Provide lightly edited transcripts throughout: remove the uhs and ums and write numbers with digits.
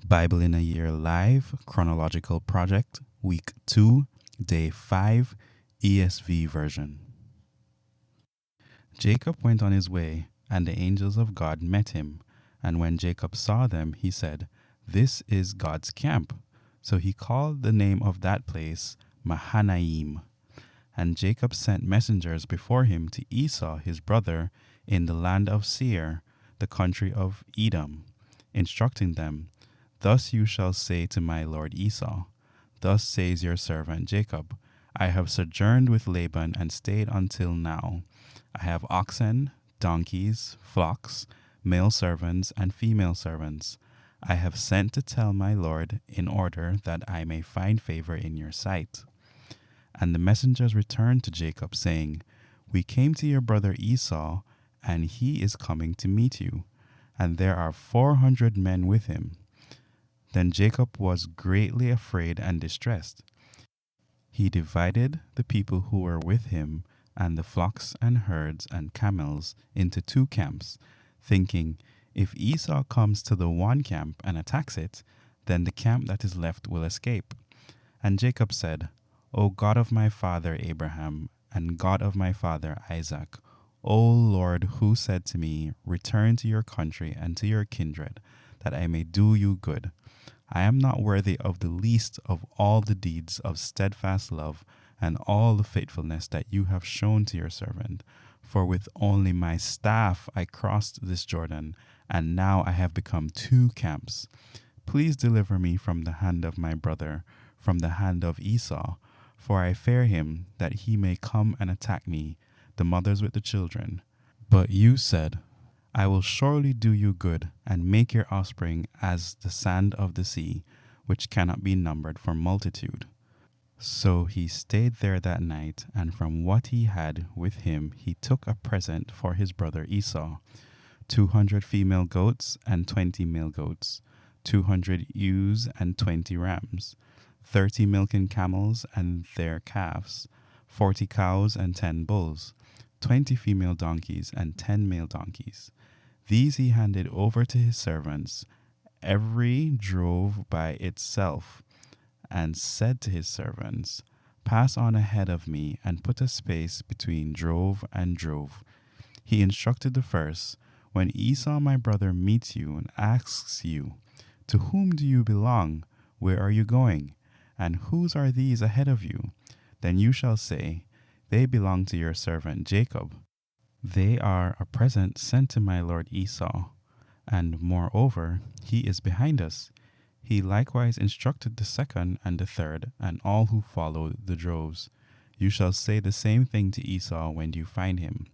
Bible in a Year Live, Chronological Project, Week 2, Day 5, ESV version. Jacob went on his way, and the angels of God met him. And when Jacob saw them, he said, "This is God's camp." So he called the name of that place Mahanaim. And Jacob sent messengers before him to Esau his brother in the land of Seir, the country of Edom, instructing them, "Thus you shall say to my lord Esau, Thus says your servant Jacob, I have sojourned with Laban and stayed until now. I have oxen, donkeys, flocks, male servants, and female servants. I have sent to tell my lord in order that I may find favor in your sight." And the messengers returned to Jacob, saying, "We came to your brother Esau, and he is coming to meet you, and there are 400 men with him." Then Jacob was greatly afraid and distressed. He divided the people who were with him and the flocks and herds and camels into 2 camps, thinking, "If Esau comes to the one camp and attacks it, then the camp that is left will escape." And Jacob said, "O God of my father Abraham, and God of my father Isaac, O Lord, who said to me, Return to your country and to your kindred, that I may do you good. I am not worthy of the least of all the deeds of steadfast love and all the faithfulness that you have shown to your servant. For with only my staff I crossed this Jordan, and now I have become 2 camps. Please deliver me from the hand of my brother, from the hand of Esau, for I fear him that he may come and attack me, the mothers with the children. But you said, I will surely do you good and make your offspring as the sand of the sea, which cannot be numbered for multitude." So he stayed there that night, and from what he had with him he took a present for his brother Esau, 200 female goats and 20 male goats, 200 ewes and 20 rams, 30 milking camels and their calves, 40 cows and 10 bulls, 20 female donkeys and 10 male donkeys. These he handed over to his servants, every drove by itself, and said to his servants, "Pass on ahead of me and put a space between drove and drove." He instructed the first, "When Esau my brother meets you and asks you, 'To whom do you belong? Where are you going? And whose are these ahead of you?' Then you shall say, 'They belong to your servant Jacob. They are a present sent to my lord Esau, and moreover, he is behind us." He likewise instructed the second and the third, and all who followed the droves. You shall say the same thing to Esau when you find him.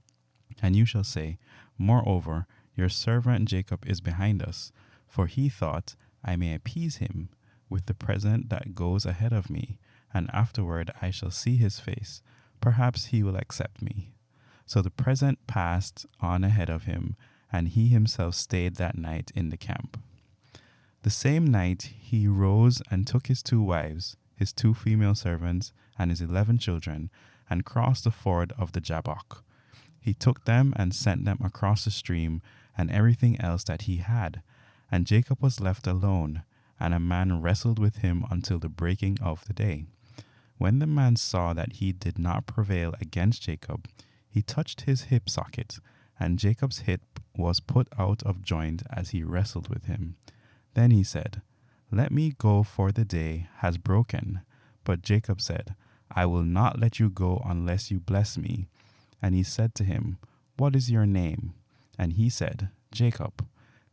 And you shall say, "Moreover, your servant Jacob is behind us, for he thought, I may appease him with the present that goes ahead of me, and afterward I shall see his face. Perhaps he will accept me." So the present passed on ahead of him, and he himself stayed that night in the camp. The same night he rose and took his 2 wives, his 2 female servants, and his 11 children, and crossed the ford of the Jabbok. He took them and sent them across the stream, and everything else that he had. And Jacob was left alone, and a man wrestled with him until the breaking of the day. When the man saw that he did not prevail against Jacob, he touched his hip socket, and Jacob's hip was put out of joint as he wrestled with him. Then he said, "Let me go, for the day has broken." But Jacob said, "I will not let you go unless you bless me." And he said to him, "What is your name?" And he said, "Jacob."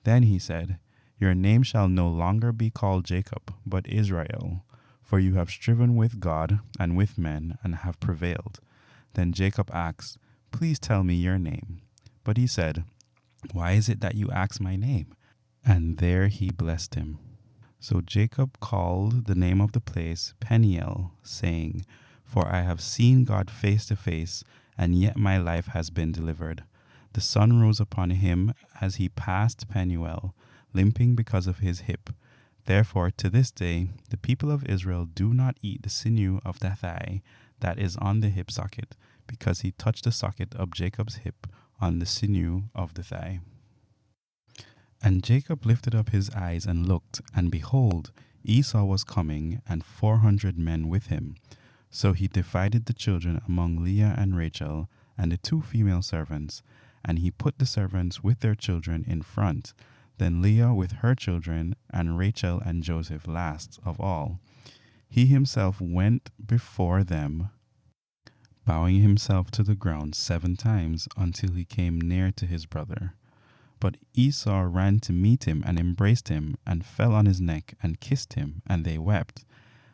Then he said, "Your name shall no longer be called Jacob, but Israel, for you have striven with God and with men and have prevailed." Then Jacob asked, "Please tell me your name." But he said, "Why is it that you ask my name?" And there he blessed him. So Jacob called the name of the place Peniel, saying, "For I have seen God face to face, and yet my life has been delivered." The sun rose upon him as he passed Penuel, limping because of his hip. Therefore to this day the people of Israel do not eat the sinew of the thigh that is on the hip socket, because he touched the socket of Jacob's hip on the sinew of the thigh. And Jacob lifted up his eyes and looked, and behold, Esau was coming, and 400 men with him. So he divided the children among Leah and Rachel, and the 2 female servants, and he put the servants with their children in front, then Leah with her children, and Rachel and Joseph last of all. He himself went before them, bowing himself to the ground 7 times until he came near to his brother. But Esau ran to meet him and embraced him, and fell on his neck and kissed him, and they wept.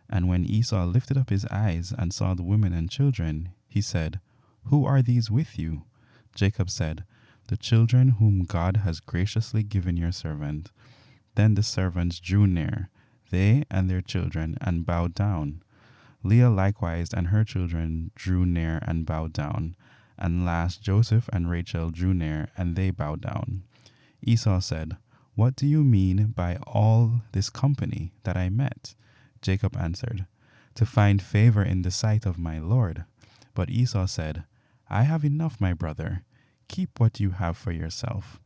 And when Esau lifted up his eyes and saw the women and children, he said, "Who are these with you?" Jacob said, "The children whom God has graciously given your servant." Then the servants drew near, they and their children, and bowed down. Leah likewise and her children drew near and bowed down. And last Joseph and Rachel drew near, and they bowed down. Esau said, "What do you mean by all this company that I met?" Jacob answered, "To find favor in the sight of my lord." But Esau said, "I have enough, my brother. Keep what you have for yourself."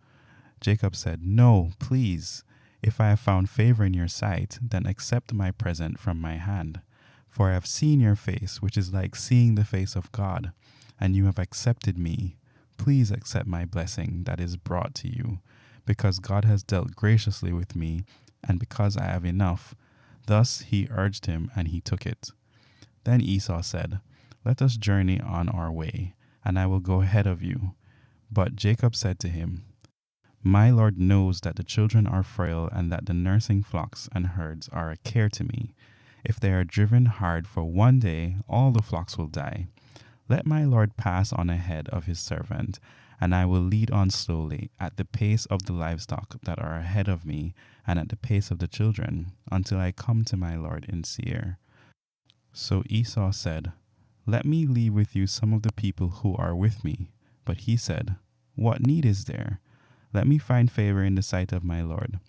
Jacob said, "No, please. If I have found favor in your sight, then accept my present from my hand. For I have seen your face, which is like seeing the face of God, and you have accepted me. Please accept my blessing that is brought to you, because God has dealt graciously with me, and because I have enough." Thus he urged him, and he took it. Then Esau said, "Let us journey on our way, and I will go ahead of you." But Jacob said to him, "My Lord knows that the children are frail, and that the nursing flocks and herds are a care to me. If they are driven hard for 1 day, all the flocks will die. Let my Lord pass on ahead of his servant, and I will lead on slowly, at the pace of the livestock that are ahead of me, and at the pace of the children, until I come to my Lord in Seir." So Esau said, "Let me leave with you some of the people who are with me." But he said, "What need is there? Let me find favor in the sight of my Lord."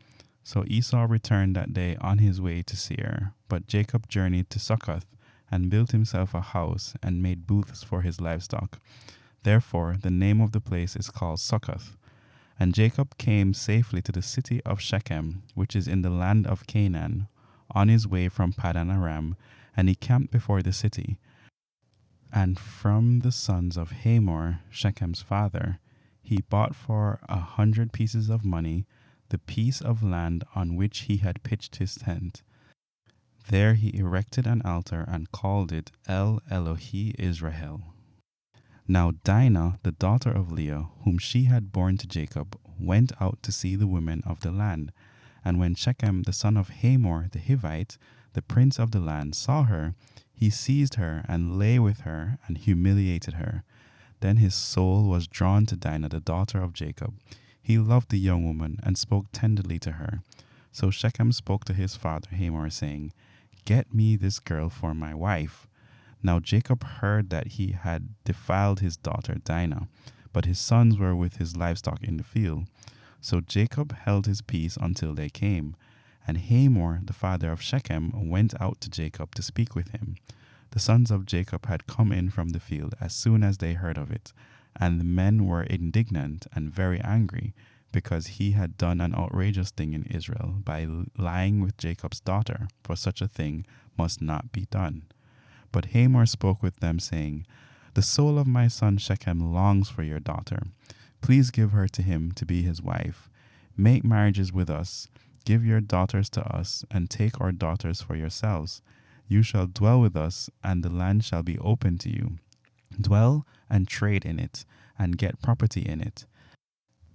So Esau returned that day on his way to Seir, but Jacob journeyed to Succoth, and built himself a house, and made booths for his livestock. Therefore the name of the place is called Succoth. And Jacob came safely to the city of Shechem, which is in the land of Canaan, on his way from Paddan Aram, and he camped before the city. And from the sons of Hamor, Shechem's father, he bought for 100 pieces of money the piece of land on which he had pitched his tent. There he erected an altar and called it El Elohi Israel. Now Dinah, the daughter of Leah, whom she had borne to Jacob, went out to see the women of the land. And when Shechem, the son of Hamor the Hivite, the prince of the land, saw her, he seized her and lay with her and humiliated her. Then his soul was drawn to Dinah, the daughter of Jacob. He loved the young woman and spoke tenderly to her. So Shechem spoke to his father Hamor, saying, "Get me this girl for my wife." Now Jacob heard that he had defiled his daughter Dinah, but his sons were with his livestock in the field. So Jacob held his peace until they came. And Hamor, the father of Shechem, went out to Jacob to speak with him. The sons of Jacob had come in from the field as soon as they heard of it, and the men were indignant and very angry, because he had done an outrageous thing in Israel by lying with Jacob's daughter, for such a thing must not be done. But Hamor spoke with them, saying, "The soul of my son Shechem longs for your daughter. Please give her to him to be his wife. Make marriages with us. Give your daughters to us, and take our daughters for yourselves. You shall dwell with us, and the land shall be open to you. Dwell and trade in it, and get property in it."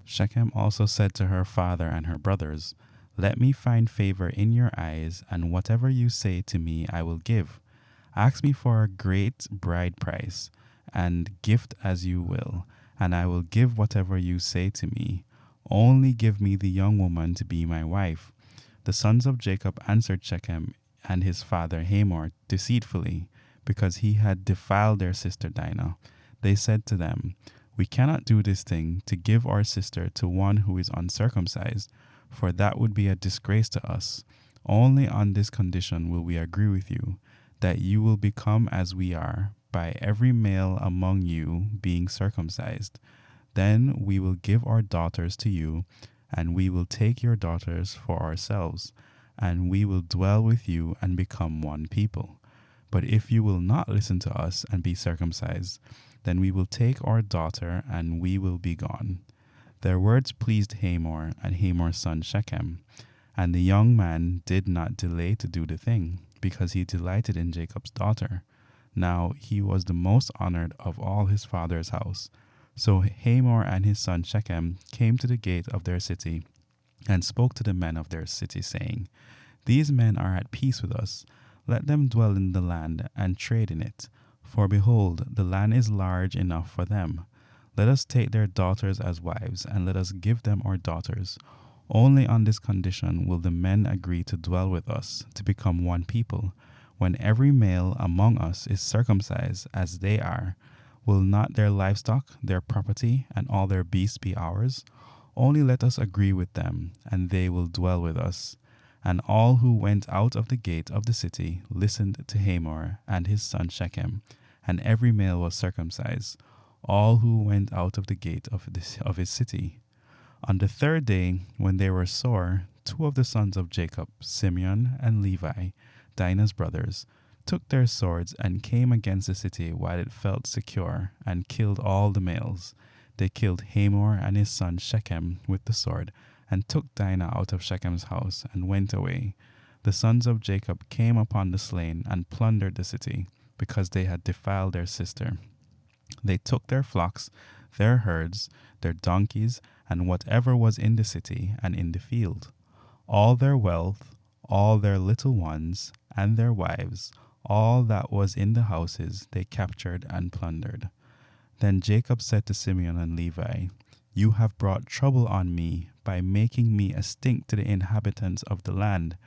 Shechem also said to her father and her brothers, "Let me find favor in your eyes, and whatever you say to me I will give. Ask me for a great bride price, and gift as you will, and I will give whatever you say to me. Only give me the young woman to be my wife." The sons of Jacob answered Shechem and his father Hamor deceitfully, because he had defiled their sister Dinah. They said to them, "We cannot do this thing, to give our sister to one who is uncircumcised, for that would be a disgrace to us. Only on this condition will we agree with you, that you will become as we are, by every male among you being circumcised. Then we will give our daughters to you, and we will take your daughters for ourselves, and we will dwell with you and become one people. But if you will not listen to us and be circumcised, then we will take our daughter and we will be gone. Their words pleased Hamor and Hamor's son Shechem, and the young man did not delay to do the thing, because he delighted in Jacob's daughter. Now he was the most honored of all his father's house. So Hamor and his son Shechem came to the gate of their city and spoke to the men of their city, saying, These men are at peace with us. Let them dwell in the land and trade in it. For behold, the land is large enough for them. Let us take their daughters as wives, and let us give them our daughters. Only on this condition will the men agree to dwell with us, to become one people. When every male among us is circumcised, as they are, will not their livestock, their property, and all their beasts be ours? Only let us agree with them, and they will dwell with us. And all who went out of the gate of the city listened to Hamor and his son Shechem, and every male was circumcised, all who went out of the gate of his city. On the third day, when they were sore, two of the sons of Jacob, Simeon and Levi, Dinah's brothers, took their swords and came against the city while it felt secure, and killed all the males. They killed Hamor and his son Shechem with the sword, and took Dinah out of Shechem's house, and went away. The sons of Jacob came upon the slain and plundered the city, because they had defiled their sister. They took their flocks, their herds, their donkeys, and whatever was in the city and in the field. All their wealth, all their little ones, and their wives, all that was in the houses, they captured and plundered. Then Jacob said to Simeon and Levi, You have brought trouble on me by making me a stink to the inhabitants of the land,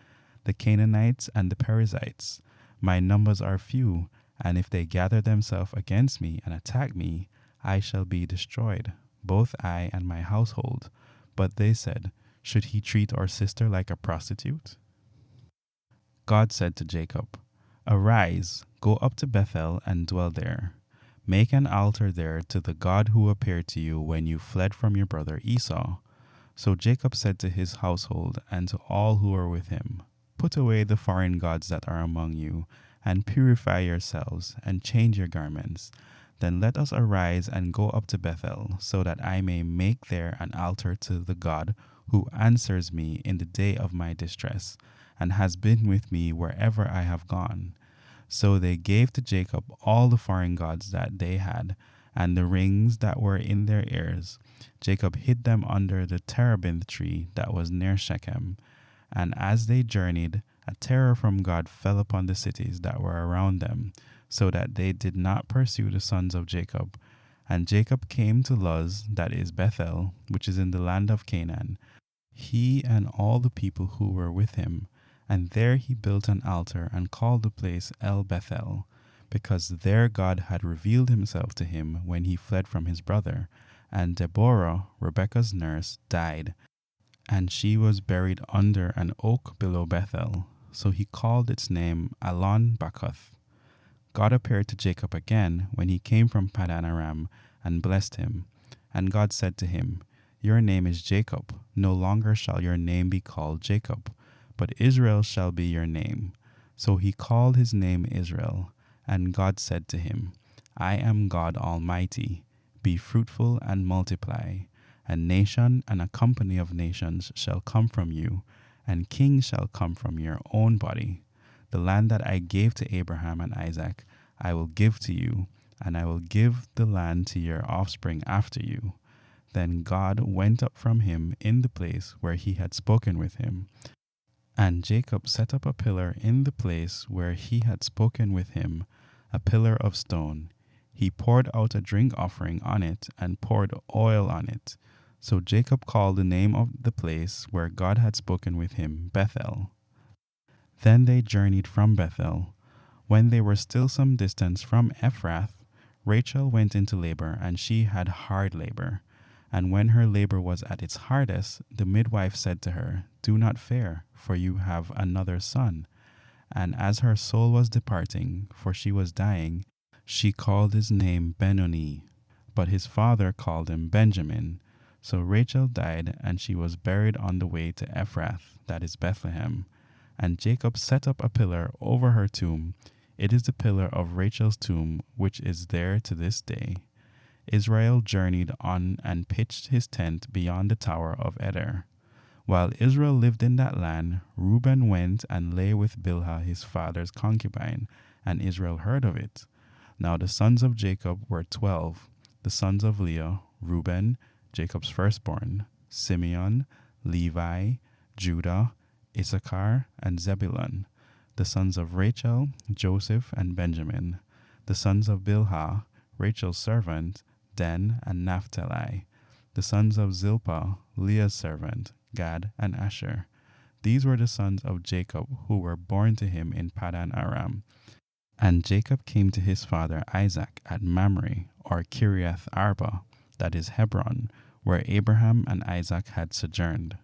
the Canaanites and the Perizzites. My numbers are few, and if they gather themselves against me and attack me, I shall be destroyed, both I and my household. But they said, Should he treat our sister like a prostitute? God said to Jacob, Arise, go up to Bethel and dwell there. Make an altar there to the God who appeared to you when you fled from your brother Esau. So Jacob said to his household and to all who were with him, Put away the foreign gods that are among you, and purify yourselves, and change your garments. Then let us arise and go up to Bethel, so that I may make there an altar to the God who answers me in the day of my distress, and has been with me wherever I have gone. So they gave to Jacob all the foreign gods that they had, and the rings that were in their ears. Jacob hid them under the terebinth tree that was near Shechem. And as they journeyed, a terror from God fell upon the cities that were around them, so that they did not pursue the sons of Jacob. And Jacob came to Luz, that is Bethel, which is in the land of Canaan, he and all the people who were with him. And there he built an altar and called the place El Bethel, because there God had revealed himself to him when he fled from his brother. And Deborah, Rebekah's nurse, died, and she was buried under an oak below Bethel. So he called its name Alon Bakuth. God appeared to Jacob again when he came from Padan Aram and blessed him. And God said to him, Your name is Jacob. No longer shall your name be called Jacob, but Israel shall be your name. So he called his name Israel. And God said to him, I am God Almighty. Be fruitful and multiply. A nation and a company of nations shall come from you, and kings shall come from your own body. The land that I gave to Abraham and Isaac I will give to you, and I will give the land to your offspring after you. Then God went up from him in the place where he had spoken with him. And Jacob set up a pillar in the place where he had spoken with him, a pillar of stone. He poured out a drink offering on it and poured oil on it. So Jacob called the name of the place where God had spoken with him Bethel. Then they journeyed from Bethel. When they were still some distance from Ephrath, Rachel went into labor, and she had hard labor. And when her labor was at its hardest, the midwife said to her, Do not fear, for you have another son. And as her soul was departing, for she was dying, she called his name Benoni. But his father called him Benjamin. So Rachel died, and she was buried on the way to Ephrath, that is Bethlehem. And Jacob set up a pillar over her tomb. It is the pillar of Rachel's tomb, which is there to this day. Israel journeyed on and pitched his tent beyond the tower of Eder. While Israel lived in that land, Reuben went and lay with Bilhah his father's concubine, and Israel heard of it. Now the sons of Jacob were 12. The sons of Leah, Reuben, Jacob's firstborn, Simeon, Levi, Judah, Issachar, and Zebulun. The sons of Rachel, Joseph, and Benjamin. The sons of Bilhah, Rachel's servant, Dan and Naphtali. The sons of Zilpah, Leah's servant, Gad and Asher. These were the sons of Jacob who were born to him in Paddan Aram. And Jacob came to his father Isaac at Mamre, or Kiriath Arba, that is Hebron, where Abraham and Isaac had sojourned.